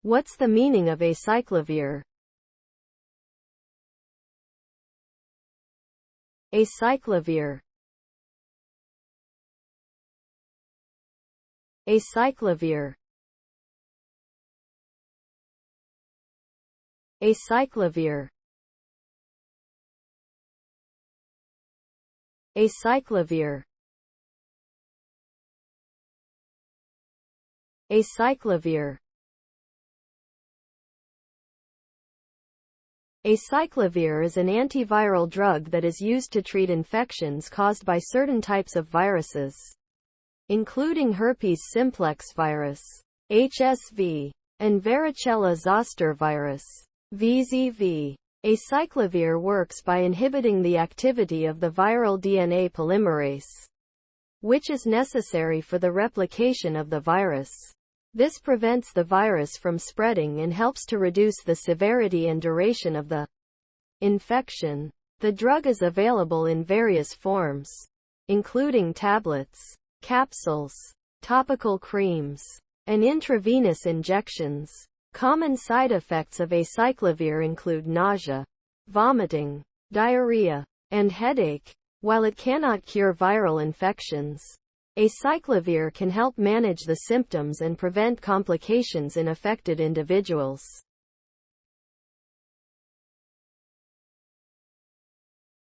What's the meaning of acyclovir? Acyclovir. Acyclovir. Acyclovir. Acyclovir. Acyclovir. Acyclovir is an antiviral drug that is used to treat infections caused by certain types of viruses, including herpes simplex virus, HSV, and varicella zoster virus, VZV. Acyclovir works by inhibiting the activity of the viral DNA polymerase, which is necessary for the replication of the virus. This prevents the virus from spreading and helps to reduce the severity and duration of the infection. The drug is available in various forms, including tablets, capsules, topical creams, and intravenous injections. Common side effects of acyclovir include nausea, vomiting, diarrhea, and headache. While it cannot cure viral infections, acyclovir can help manage the symptoms and prevent complications in affected individuals.